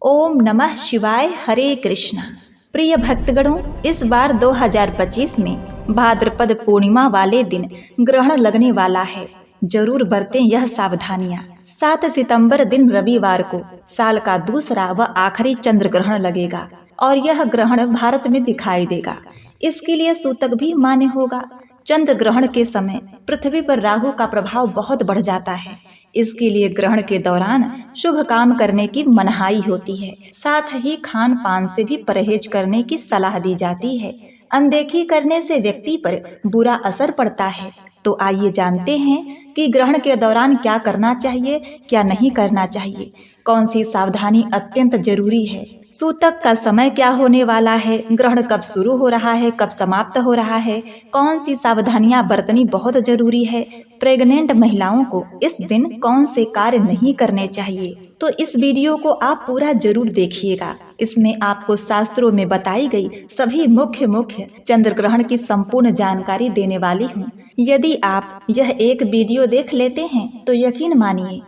ओम नमः शिवाय। हरे कृष्णा। प्रिय भक्तगणों, इस बार 2025 में भाद्रपद पूर्णिमा वाले दिन ग्रहण लगने वाला है। जरूर बरतें यह सावधानियां। 7 सितंबर दिन रविवार को साल का दूसरा व आखिरी चंद्र ग्रहण लगेगा और यह ग्रहण भारत में दिखाई देगा। इसके लिए सूतक भी मान्य होगा। चंद्र ग्रहण के समय पृथ्वी पर राहु का प्रभाव बहुत बढ़ जाता है। इसके लिए ग्रहण के दौरान शुभ काम करने की मनाही होती है। साथ ही खान पान से भी परहेज करने की सलाह दी जाती है। अनदेखी करने से व्यक्ति पर बुरा असर पड़ता है। तो आइए जानते हैं कि ग्रहण के दौरान क्या करना चाहिए, क्या नहीं करना चाहिए, कौन सी सावधानी अत्यंत जरूरी है, सूतक का समय क्या होने वाला है, ग्रहण कब शुरू हो रहा है, कब समाप्त हो रहा है, कौन सी सावधानियां बरतनी बहुत जरूरी है, प्रेग्नेंट महिलाओं को इस दिन कौन से कार्य नहीं करने चाहिए। तो इस वीडियो को आप पूरा जरूर देखिएगा। इसमें आपको शास्त्रों में बताई गई सभी मुख्य चंद्र ग्रहण की संपूर्ण जानकारी देने वाली हूँ। यदि आप यह एक वीडियो देख लेते हैं तो यकीन मानिए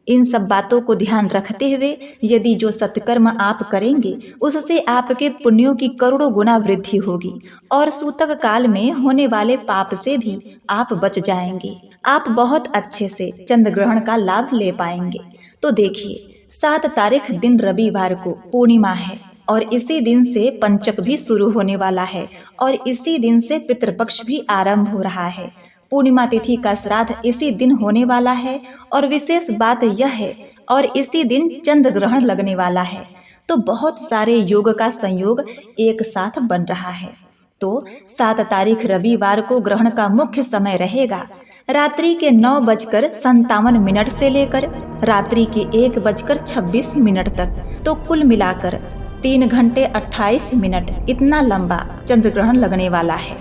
इन सब बातों को ध्यान रखते हुए यदि जो सत्कर्म आप करेंगे उससे आपके पुण्यों की करोड़ों गुना वृद्धि होगी और सूतक काल में होने वाले पाप से भी आप बच जाएंगे। आप बहुत अच्छे से चंद्र ग्रहण का लाभ ले पाएंगे। तो देखिए, 7 तारीख दिन रविवार को पूर्णिमा है और इसी दिन से पंचक भी शुरू होने वाला है और इसी दिन से पितृपक्ष भी आरंभ हो रहा है। पूर्णिमा तिथि का श्राद्ध इसी दिन होने वाला है और विशेष बात यह है और इसी दिन चंद्र ग्रहण लगने वाला है। तो बहुत सारे योग का संयोग एक साथ बन रहा है। तो 7 तारीख रविवार को ग्रहण का मुख्य समय रहेगा रात्रि के 9:57 से लेकर रात्रि के 1:26 तक। तो कुल मिलाकर 3 घंटे 28 मिनट इतना लंबा चंद्र ग्रहण लगने वाला है।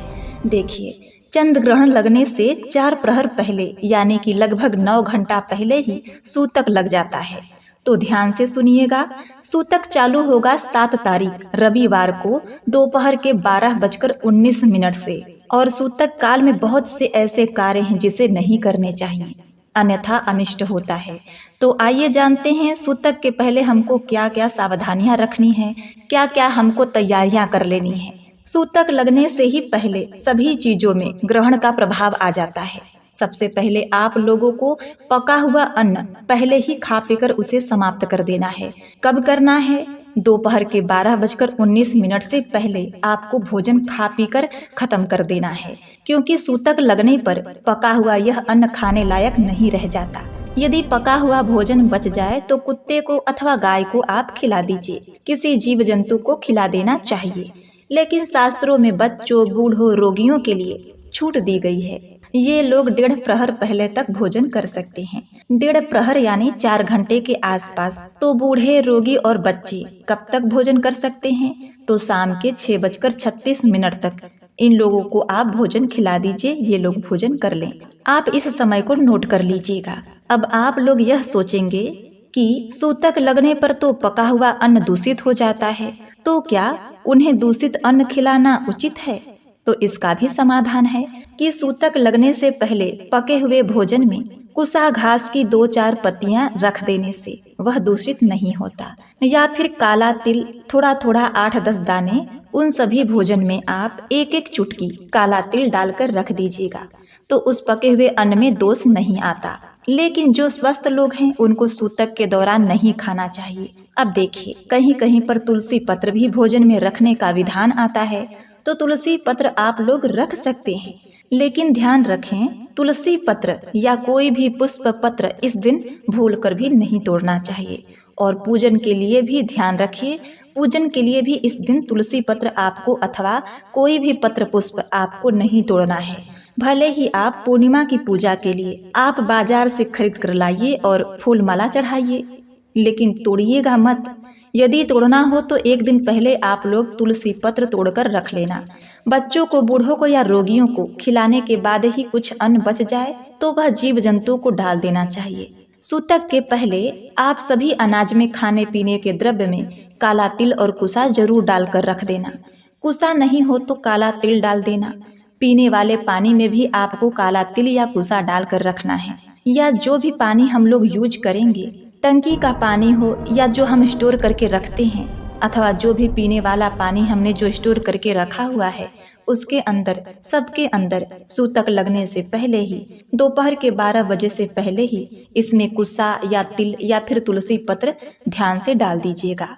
देखिए, चंद्र ग्रहण लगने से 4 प्रहर पहले यानी कि लगभग 9 घंटा पहले ही सूतक लग जाता है। तो ध्यान से सुनिएगा। सूतक चालू होगा 7 तारीख रविवार को दोपहर के 12:19 से और सूतक काल में बहुत से ऐसे कार्य हैं जिसे नहीं करने चाहिए, अन्यथा अनिष्ट होता है। तो आइए जानते हैं सूतक के पहले हमको क्या क्या सावधानियां रखनी है, क्या क्या हमको तैयारियां कर लेनी है। सूतक लगने से ही पहले सभी चीजों में ग्रहण का प्रभाव आ जाता है। सबसे पहले आप लोगों को पका हुआ अन्न पहले ही खा पीकर उसे समाप्त कर देना है। कब करना है? दोपहर के 12:19 से पहले आपको भोजन खा पीकर खत्म कर देना है, क्योंकि सूतक लगने पर पका हुआ यह अन्न खाने लायक नहीं रह जाता। यदि पका हुआ भोजन बच जाए तो कुत्ते को अथवा गाय को आप खिला दीजिए। किसी जीव जंतु को खिला देना चाहिए। लेकिन शास्त्रों में बच्चों, बूढ़ों, रोगियों के लिए छूट दी गई है। ये लोग 1.5 प्रहर पहले तक भोजन कर सकते हैं। 1.5 प्रहर यानी 4 घंटे के आसपास। तो बूढ़े, रोगी और बच्चे कब तक भोजन कर सकते हैं? तो शाम के 6:36 तक इन लोगों को आप भोजन खिला दीजिए। ये लोग भोजन कर लें। आप इस समय को नोट कर लीजिएगा। अब आप लोग यह सोचेंगे कि सूतक लगने पर तो पका हुआ अन्न दूषित हो जाता है, तो क्या उन्हें दूषित अन्न खिलाना उचित है? तो इसका भी समाधान है कि सूतक लगने से पहले पके हुए भोजन में कुसा घास की 2-4 पत्तियां रख देने से वह दूषित नहीं होता। या फिर काला तिल थोड़ा थोड़ा 8-10 दाने, उन सभी भोजन में आप 1-1 चुटकी काला तिल डालकर रख दीजिएगा। तो उस पके हुए अन्न में दोष नहीं आता। लेकिन जो स्वस्थ लोग हैं उनको सूतक के दौरान नहीं खाना चाहिए। अब देखिए, कहीं कहीं पर तुलसी पत्र भी भोजन में रखने का विधान आता है। तो तुलसी पत्र आप लोग रख सकते हैं, लेकिन ध्यान रखें तुलसी पत्र या कोई भी पुष्प पत्र इस दिन भूलकर भी नहीं तोड़ना चाहिए। और पूजन के लिए भी ध्यान रखिए, पूजन के लिए भी इस दिन तुलसी पत्र आपको अथवा कोई भी पत्र पुष्प आपको नहीं तोड़ना है। भले ही आप पूर्णिमा की पूजा के लिए आप बाजार से खरीद कर लाइए और फूल माला चढ़ाइए, लेकिन तोड़िएगा मत। यदि तोड़ना हो तो 1 दिन पहले आप लोग तुलसी पत्र तोड़कर रख लेना। बच्चों को, बूढ़ों को या रोगियों को खिलाने के बाद ही कुछ अन्न बच जाए तो वह जीव जंतु को डाल देना चाहिए। सूतक के पहले आप सभी अनाज में, खाने पीने के द्रव्य में काला तिल और कुसा जरूर डालकर रख देना। कुसा नहीं हो तो काला तिल डाल देना। पीने वाले पानी में भी आपको काला तिल या कुसा डालकर रखना है। या जो भी पानी हम लोग यूज करेंगे टंकी का पानी हो या जो हम स्टोर करके रखते हैं, अथवा जो भी पीने वाला पानी हमने जो स्टोर करके रखा हुआ है, उसके अंदर, सबके अंदर सूतक लगने से पहले ही, दोपहर के 12 बजे से पहले ही इसमें कुस्सा या तिल या फिर तुलसी पत्र ध्यान से डाल दीजिएगा।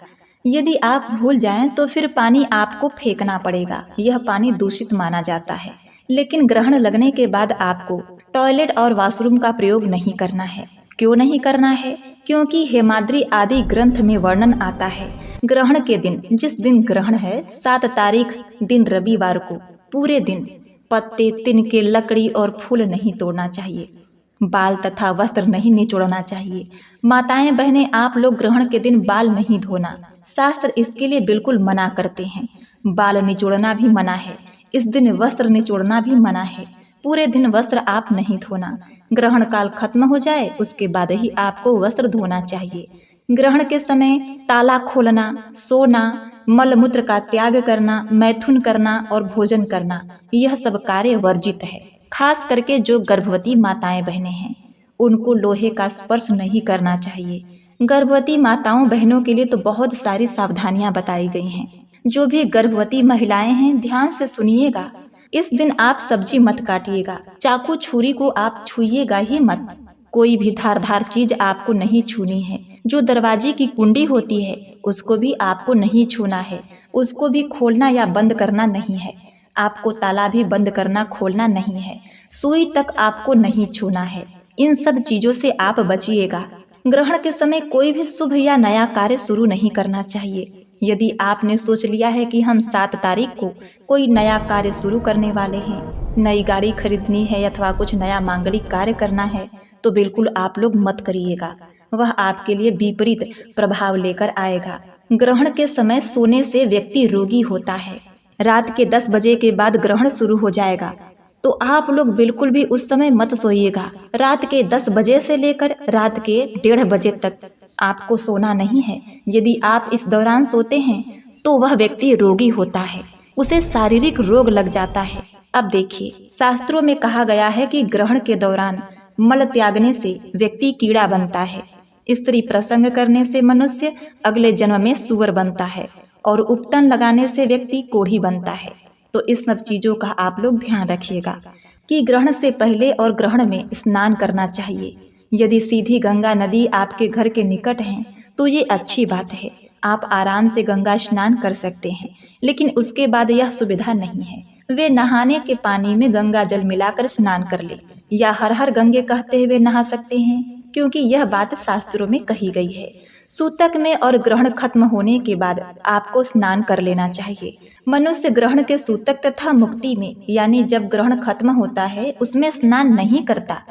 यदि आप भूल जाएं तो फिर पानी आपको फेंकना पड़ेगा। यह पानी दूषित माना जाता है। लेकिन ग्रहण लगने के बाद आपको टॉयलेट और वॉशरूम का प्रयोग नहीं करना है। क्यों नहीं करना है? क्योंकि हेमाद्री आदि ग्रंथ में वर्णन आता है, ग्रहण के दिन, जिस दिन ग्रहण है 7 तारीख दिन रविवार को, पूरे दिन पत्ते, तिनके, लकड़ी और फूल नहीं तोड़ना चाहिए। बाल तथा वस्त्र नहीं निचोड़ना चाहिए। माताएं बहनें, आप लोग ग्रहण के दिन बाल नहीं धोना। शास्त्र इसके लिए बिल्कुल मना करते हैं। बाल निचोड़ना भी मना है। इस दिन वस्त्र निचोड़ना भी मना है। पूरे दिन वस्त्र आप नहीं धोना। ग्रहण काल खत्म हो जाए उसके बाद ही आपको वस्त्र धोना चाहिए। ग्रहण के समय ताला खोलना, सोना, मल मूत्र का त्याग करना, मैथुन करना और भोजन करना, यह सब कार्य वर्जित है। खास करके जो गर्भवती माताएं बहनें हैं, उनको लोहे का स्पर्श नहीं करना चाहिए। गर्भवती माताओं बहनों के लिए तो बहुत सारी सावधानियां बताई गई हैं। जो भी गर्भवती महिलाएं हैं, ध्यान से सुनिएगा। इस दिन आप सब्जी मत काटिएगा। चाकू छुरी को आप छुइएगा ही मत। कोई भी धारदार चीज आपको नहीं छूनी है। जो दरवाजे की कुंडी होती है, उसको भी आपको नहीं छूना है। उसको भी खोलना या बंद करना नहीं है। आपको ताला भी बंद करना, खोलना नहीं है। सुई तक आपको नहीं छूना है। इन सब चीजों से आप बचिएगा। ग्रहण के समय कोई भी शुभ या नया कार्य शुरू नहीं करना चाहिए। यदि आपने सोच लिया है कि हम 7 तारीख को कोई नया कार्य शुरू करने वाले हैं, नई गाड़ी खरीदनी है अथवा कुछ नया मांगलिक कार्य करना है, तो बिल्कुल आप लोग मत करिएगा। वह आपके लिए विपरीत प्रभाव लेकर आएगा। ग्रहण के समय सोने से व्यक्ति रोगी होता है। रात के 10 बजे के बाद ग्रहण शुरू हो जाएगा, तो आप लोग बिल्कुल भी उस समय मत सोइएगा। रात के 10 बजे से लेकर रात के 1:30 बजे तक आपको सोना नहीं है। यदि आप इस दौरान सोते हैं तो वह व्यक्ति रोगी होता है, उसे शारीरिक रोग लग जाता है। अब देखिए, शास्त्रों में कहा गया है कि ग्रहण के दौरान मल त्यागने से व्यक्ति कीड़ा बनता है, स्त्री प्रसंग करने से मनुष्य अगले जन्म में सूअर बनता है और उपटन लगाने से व्यक्ति कोढ़ी बनता है। तो इस सब चीजों का आप लोग ध्यान रखिएगा कि ग्रहण से पहले और ग्रहण में स्नान करना चाहिए। यदि सीधी गंगा नदी आपके घर के निकट है तो ये अच्छी बात है, आप आराम से गंगा स्नान कर सकते हैं। लेकिन उसके बाद यह सुविधा नहीं है। वे नहाने के पानी में गंगा जल मिलाकर स्नान कर ले या हर हर गंगे कहते हुए नहा सकते हैं, क्योंकि यह बात शास्त्रों में कही गई है। सूतक में और ग्रहण खत्म होने के बाद आपको स्नान कर लेना चाहिए। मनुष्य ग्रहण के सूतक तथा मुक्ति में, यानी जब ग्रहण खत्म होता है उसमें स्नान नहीं करता,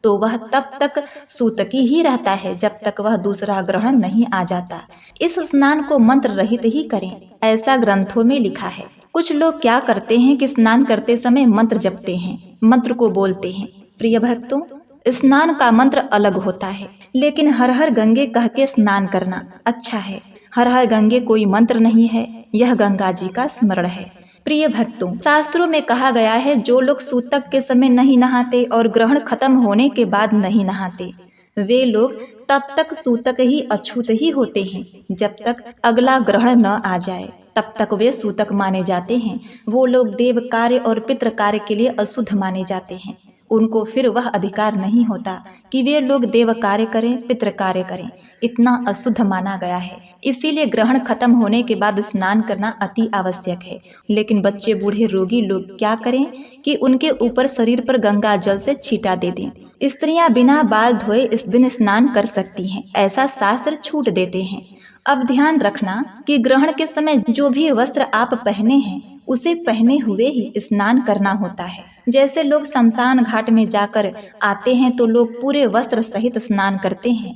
तो वह तब तक सूतकी ही रहता है जब तक वह दूसरा ग्रहण नहीं आ जाता। इस स्नान को मंत्र रहित ही करें, ऐसा ग्रंथों में लिखा है। कुछ लोग क्या करते हैं कि स्नान करते समय मंत्र जपते हैं, मंत्र को बोलते हैं। प्रिय भक्तों, स्नान का मंत्र अलग होता है, लेकिन हर हर गंगे कह के स्नान करना अच्छा है। हर हर गंगे कोई मंत्र नहीं है, यह गंगा जी का स्मरण है। प्रिय भक्तों, शास्त्रों में कहा गया है, जो लोग सूतक के समय नहीं नहाते और ग्रहण खत्म होने के बाद नहीं नहाते, वे लोग तब तक सूतक ही अछूत ही होते हैं जब तक अगला ग्रहण न आ जाए। तब तक वे सूतक माने जाते हैं। वो लोग देव कार्य और पितृ कार्य के लिए अशुद्ध माने जाते हैं। उनको फिर वह अधिकार नहीं होता कि वे लोग देव कार्य करें, पितृ कार्य करें। इतना अशुद्ध माना गया है। इसीलिए ग्रहण खत्म होने के बाद स्नान करना अति आवश्यक है। लेकिन बच्चे, बूढ़े, रोगी लोग क्या करें कि उनके ऊपर शरीर पर गंगा जल से छींटा दे दें। स्त्रियां बिना बाल धोए इस दिन स्नान कर सकती हैं, ऐसा शास्त्र छूट देते हैं। अब ध्यान रखना कि ग्रहण के समय जो भी वस्त्र आप पहने हैं उसे पहने हुए ही स्नान करना होता है। जैसे लोग शमशान घाट में जाकर आते हैं तो लोग पूरे वस्त्र सहित स्नान करते हैं,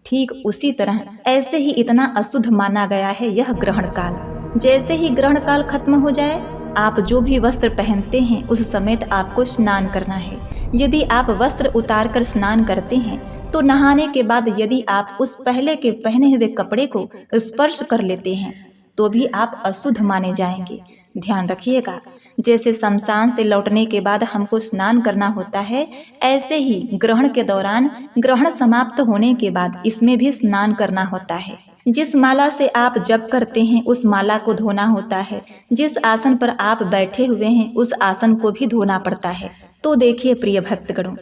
ठीक उसी तरह ऐसे ही इतना अशुद्ध माना गया है यह ग्रहण काल। जैसे ही ग्रहण काल खत्म हो जाए, आप जो भी वस्त्र पहनते हैं उस समेत आपको स्नान करना है। यदि आप वस्त्र उतार कर स्नान करते हैं तो नहाने के बाद यदि आप उस पहले के पहने हुए कपड़े को स्पर्श कर लेते हैं तो भी आप अशुद्ध माने जाएंगे। ध्यान रखिएगा। जैसे शमशान से लौटने के बाद हमको स्नान करना होता है, ऐसे ही ग्रहण के दौरान, ग्रहण समाप्त होने के बाद इसमें भी स्नान करना होता है। जिस माला से आप जप करते हैं उस माला को धोना होता है। जिस आसन पर आप बैठे हुए हैं उस आसन को भी धोना पड़ता है। तो देखिए प्रिय भक्तगणों,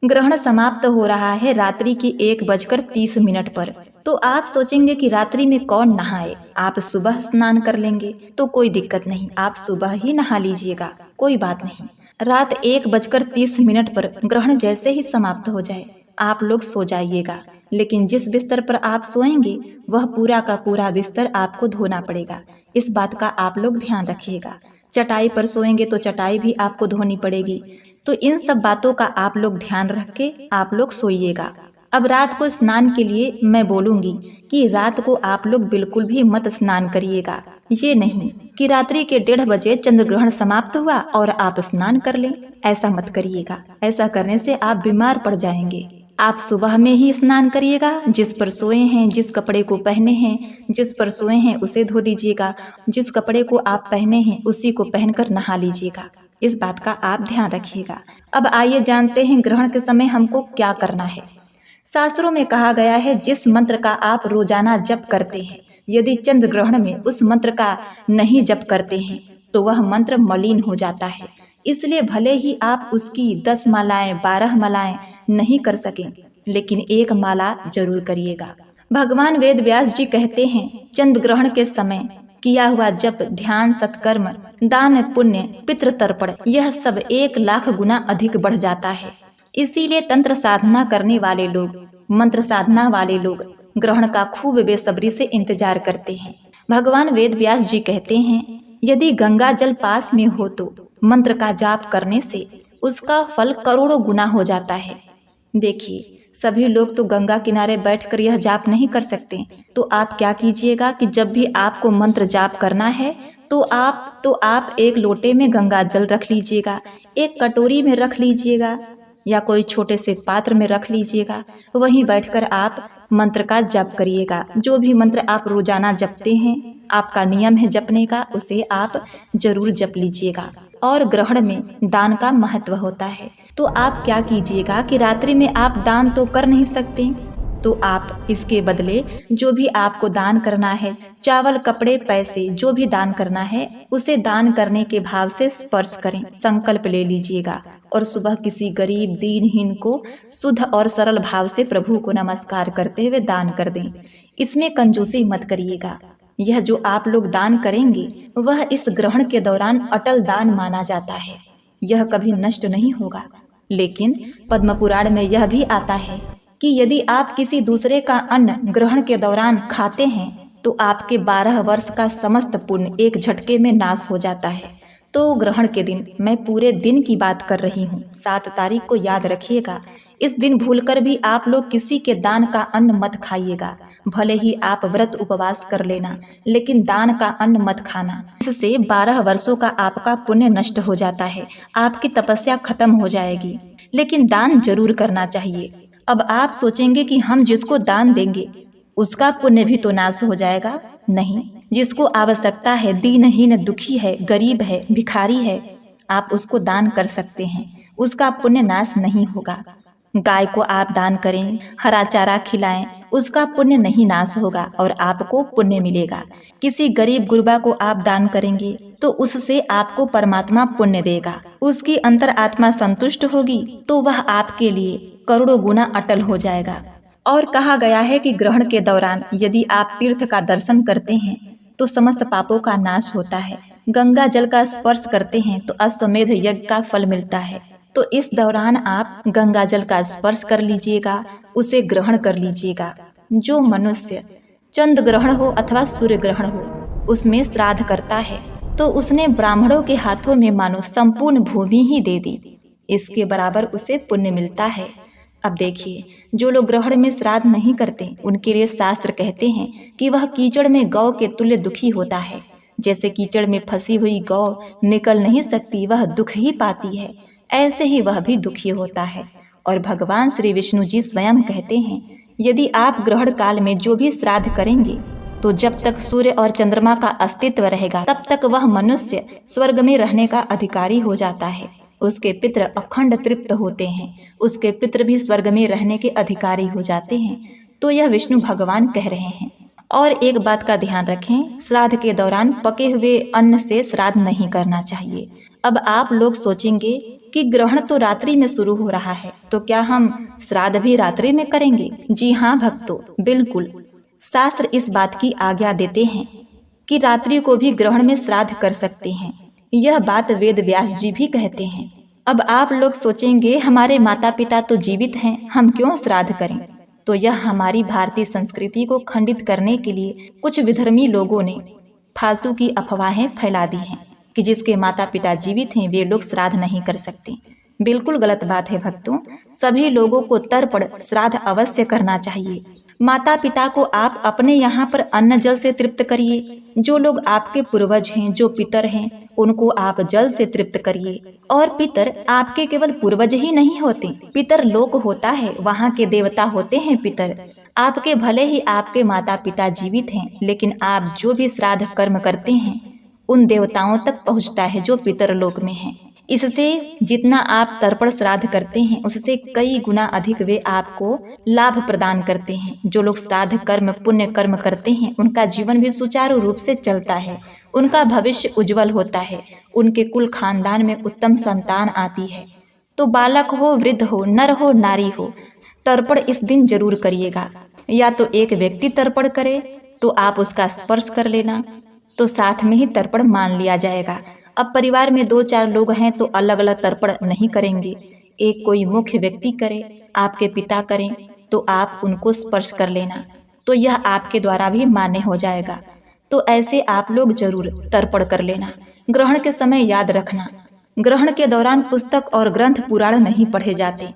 ग्रहण समाप्त हो रहा है रात्रि की 1:30 पर। तो आप सोचेंगे कि रात्रि में कौन नहाए, आप सुबह स्नान कर लेंगे तो कोई दिक्कत नहीं, आप सुबह ही नहा लीजिएगा, कोई बात नहीं। रात 1:30 पर ग्रहण जैसे ही समाप्त हो जाए आप लोग सो जाइएगा, लेकिन जिस बिस्तर पर आप सोएंगे वह पूरा का पूरा बिस्तर आपको धोना पड़ेगा। इस बात का आप लोग ध्यान रखिएगा। चटाई पर सोएंगे तो चटाई भी आपको धोनी पड़ेगी। तो इन सब बातों का आप लोग ध्यान रख के आप लोग सोइएगा। अब रात को स्नान के लिए मैं बोलूंगी कि रात को आप लोग बिल्कुल भी मत स्नान करिएगा। ये नहीं कि रात्रि के 1:30 बजे चंद्र ग्रहण समाप्त हुआ और आप स्नान कर लें, ऐसा मत करिएगा। ऐसा करने से आप बीमार पड़ जाएंगे। आप सुबह में ही स्नान करिएगा। जिस पर सोए हैं, जिस कपड़े को पहने हैं, जिस पर सोए हैं उसे धो दीजिएगा। जिस कपड़े को आप पहने हैं उसी को पहनकर नहा लीजिएगा। इस बात का आप ध्यान रखिएगा। अब आइए जानते हैं ग्रहण के समय हमको क्या करना है। शास्त्रों में कहा गया है जिस मंत्र का आप रोजाना जप करते हैं, यदि चंद्र ग्रहण में उस मंत्र का नहीं जप करते हैं तो वह मंत्र मलिन हो जाता है। इसलिए भले ही आप उसकी 10 मालाएं 12 मालाएं नहीं कर सकें, लेकिन एक माला जरूर करिएगा। भगवान वेद व्यास जी कहते हैं चंद्र ग्रहण के समय किया हुआ जप, ध्यान, सत्कर्म, दान, पुण्य, पितृ तर्पण, यह सब 1 लाख गुना अधिक बढ़ जाता है। इसीलिए तंत्र साधना करने वाले लोग, मंत्र साधना वाले लोग ग्रहण का खूब बेसब्री से इंतजार करते हैं। भगवान वेद व्यास जी कहते हैं यदि गंगा जल पास में हो तो मंत्र का जाप करने से उसका फल करोड़ों गुना हो जाता है। देखिए, सभी लोग तो गंगा किनारे बैठकर यह जाप नहीं कर सकते। तो आप क्या कीजिएगा कि जब भी आपको मंत्र जाप करना है तो आप एक लोटे में गंगा जल रख लीजिएगा, एक कटोरी में रख लीजिएगा या कोई छोटे से पात्र में रख लीजिएगा। वहीं बैठकर आप मंत्र का जप करिएगा। जो भी मंत्र आप रोजाना जपते हैं, आपका नियम है जपने का, उसे आप जरूर जप लीजिएगा। और ग्रहण में दान का महत्व होता है। तो आप क्या कीजिएगा कि रात्रि में आप दान तो कर नहीं सकते, तो आप इसके बदले जो भी आपको दान करना है, चावल, कपड़े, पैसे, जो भी दान करना है उसे दान करने के भाव से स्पर्श करें, संकल्प ले लीजिएगा और सुबह किसी गरीब दीनहीन को शुद्ध और सरल भाव से प्रभु को नमस्कार करते हुए दान कर दें। इसमें कंजूसी मत करिएगा। यह जो आप लोग दान करेंगे वह इस ग्रहण के दौरान अटल दान माना जाता है, यह कभी नष्ट नहीं होगा। लेकिन पद्म पुराण में यह भी आता है कि यदि आप किसी दूसरे का अन्न ग्रहण के दौरान खाते हैं तो आपके 12 वर्ष का समस्त पुण्य एक झटके में नाश हो जाता है। तो ग्रहण के दिन, मैं पूरे दिन की बात कर रही हूँ, 7 तारीख को याद रखिएगा। इस दिन भूलकर भी आप लोग किसी के दान का अन्न मत खाइएगा। भले ही आप व्रत उपवास कर लेना, लेकिन दान का अन्न मत खाना। इससे 12 वर्षों का आपका पुण्य नष्ट हो जाता है, आपकी तपस्या खत्म हो जाएगी। लेकिन दान जरूर करना चाहिए। अब आप सोचेंगे कि हम जिसको दान देंगे उसका पुण्य भी तो नाश हो जाएगा। नहीं, जिसको आवश्यकता है, दीनहीन, दुखी है, गरीब है, भिखारी है, आप उसको दान कर सकते हैं, उसका पुण्य नाश नहीं होगा। गाय को आप दान करें, हरा चारा खिलाएं, उसका पुण्य नहीं नाश होगा और आपको पुण्य मिलेगा। किसी गरीब गुरबा को आप दान करेंगे तो उससे आपको परमात्मा पुण्य देगा, उसकी अंतर आत्मा संतुष्ट होगी तो वह आपके लिए करोड़ों गुना अटल हो जाएगा। और कहा गया है कि ग्रहण के दौरान यदि आप तीर्थ का दर्शन करते हैं तो समस्त पापों का नाश होता है। गंगा जल का स्पर्श करते हैं तो अश्वमेध यज्ञ का फल मिलता है। तो इस दौरान आप गंगा जल का स्पर्श कर लीजिएगा, उसे ग्रहण कर लीजिएगा। जो मनुष्य चंद्र ग्रहण हो अथवा सूर्य ग्रहण हो उसमें श्राद्ध करता है तो उसने ब्राह्मणों के हाथों में मानो संपूर्ण भूमि ही दे दी, इसके बराबर उसे पुण्य मिलता है। अब देखिए, जो लोग ग्रहण में श्राद्ध नहीं करते उनके लिए शास्त्र कहते हैं कि वह कीचड़ में गौ के तुल्य दुखी होता है। जैसे कीचड़ में फंसी हुई गौ निकल नहीं सकती, वह दुख ही पाती है, ऐसे ही वह भी दुखी होता है। और भगवान श्री विष्णु जी स्वयं कहते हैं यदि आप ग्रहण काल में जो भी श्राद्ध करेंगे तो जब तक सूर्य और चंद्रमा का अस्तित्व रहेगा तब तक वह मनुष्य स्वर्ग में रहने का अधिकारी हो जाता है। उसके पितृ अखंड तृप्त होते हैं, उसके पितृ भी स्वर्ग में रहने के अधिकारी हो जाते हैं। तो यह विष्णु भगवान कह रहे हैं। और एक बात का ध्यान रखें, श्राद्ध के दौरान पके हुए अन्न से श्राद्ध नहीं करना चाहिए। अब आप लोग सोचेंगे कि ग्रहण तो रात्रि में शुरू हो रहा है, तो क्या हम श्राद्ध भी रात्रि में करेंगे? जी हाँ भक्तों, बिल्कुल। शास्त्र इस बात की आज्ञा देते हैं कि रात्रि को भी ग्रहण में श्राद्ध कर सकते हैं। यह बात वेद व्यास जी भी कहते हैं। अब आप लोग सोचेंगे हमारे माता पिता तो जीवित हैं, हम क्यों श्राद्ध करें? तो यह हमारी भारतीय संस्कृति को खंडित करने के लिए कुछ विधर्मी लोगों ने फालतू की अफवाहें फैला दी हैं कि जिसके माता पिता जीवित हैं वे लोग श्राद्ध नहीं कर सकते। बिल्कुल गलत बात है भक्तों। सभी लोगों को तर्पण श्राद्ध अवश्य करना चाहिए। माता पिता को आप अपने यहाँ पर अन्न जल से तृप्त करिए। जो लोग आपके पूर्वज हैं, जो पितर हैं, उनको आप जल से तृप्त करिए। और पितर आपके केवल पूर्वज ही नहीं होते, पितर लोक होता है, वहाँ के देवता होते हैं पितर। आपके भले ही आपके माता पिता जीवित हैं, लेकिन आप जो भी श्राद्ध कर्म करते हैं उन देवताओं तक पहुँचता है जो पितर लोक में हैं। इससे जितना आप तर्पण श्राद्ध करते हैं उससे कई गुना अधिक वे आपको लाभ प्रदान करते हैं। जो लोग श्राद्ध कर्म पुण्य कर्म करते हैं उनका जीवन भी सुचारू रूप से चलता है, उनका भविष्य उज्जवल होता है, उनके कुल खानदान में उत्तम संतान आती है। तो बालक हो, वृद्ध हो, नर हो, नारी हो, तर्पण इस दिन जरूर करिएगा। या तो एक व्यक्ति तर्पण करे तो आप उसका स्पर्श कर लेना, तो साथ में ही तर्पण मान लिया जाएगा। अब परिवार में 2-4 लोग हैं तो अलग अलग तर्पण नहीं करेंगे। एक कोई मुख्य व्यक्ति करे, आपके पिता करें तो आप उनको स्पर्श कर लेना, तो यह आपके द्वारा भी मान्य हो जाएगा। तो ऐसे आप लोग जरूर तर्पण कर लेना। ग्रहण के समय याद रखना, ग्रहण के दौरान पुस्तक और ग्रंथ पुराण नहीं पढ़े जाते।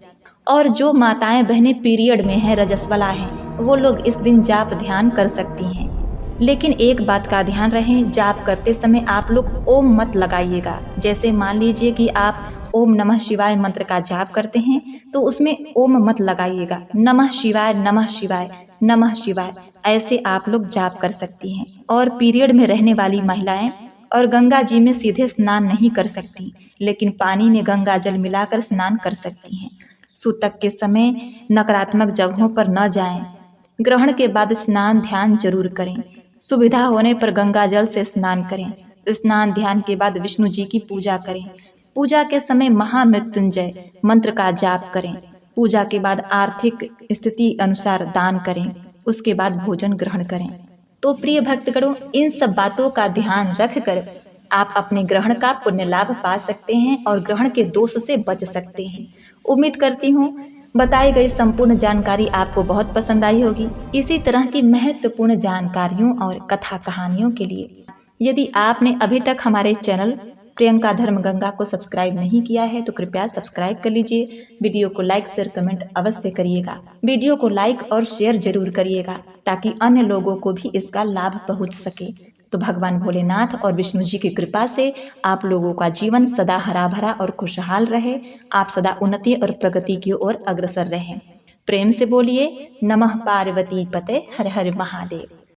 और जो माताएं बहनें पीरियड में हैं, रजस्वला हैं, वो लोग इस दिन जाप ध्यान कर सकती हैं। लेकिन एक बात का ध्यान रहे, जाप करते समय आप लोग ओम मत लगाइएगा। जैसे मान लीजिए कि आप ओम नमः शिवाय मंत्र का जाप करते हैं तो उसमें ओम मत लगाइएगा। नमः शिवाय, नमः शिवाय, नमः शिवाय, ऐसे आप लोग जाप कर सकती हैं। और पीरियड में रहने वाली महिलाएं और गंगा जी में सीधे स्नान नहीं कर सकती, लेकिन पानी में गंगा जल मिलाकर स्नान कर सकती हैं। सूतक के समय नकारात्मक जगहों पर न जाएं। ग्रहण के बाद स्नान ध्यान जरूर करें। सुविधा होने पर गंगा जल से स्नान करें। स्नान ध्यान के बाद विष्णु जी की पूजा करें। पूजा के समय महामृत्युंजय मंत्र का जाप करें। पूजा के बाद आर्थिक स्थिति अनुसार दान करें। उसके बाद भोजन ग्रहण करें। तो प्रिय भक्तगणों, इन सब बातों का ध्यान रखकर आप अपने ग्रहण का पुण्य लाभ पा सकते हैं और ग्रहण के दोष से बच सकते हैं। उम्मीद करती हूँ बताई गई संपूर्ण जानकारी आपको बहुत पसंद आई होगी। इसी तरह की महत्वपूर्ण जानकारियों और कथा कहानियों के लिए यदि आपने अभी तक हमारे चैनल प्रियंका धर्म गंगा को सब्सक्राइब नहीं किया है तो कृपया सब्सक्राइब कर लीजिए। वीडियो को लाइक शेयर कमेंट अवश्य करिएगा। वीडियो को लाइक और शेयर जरूर करिएगा ताकि अन्य लोगों को भी इसका लाभ पहुंच सके। तो भगवान भोलेनाथ और विष्णु जी की कृपा से आप लोगों का जीवन सदा हरा भरा और खुशहाल रहे। आप सदा उन्नति और प्रगति की ओर अग्रसर रहें। प्रेम से बोलिए नमः पार्वती पते हर हर महादेव।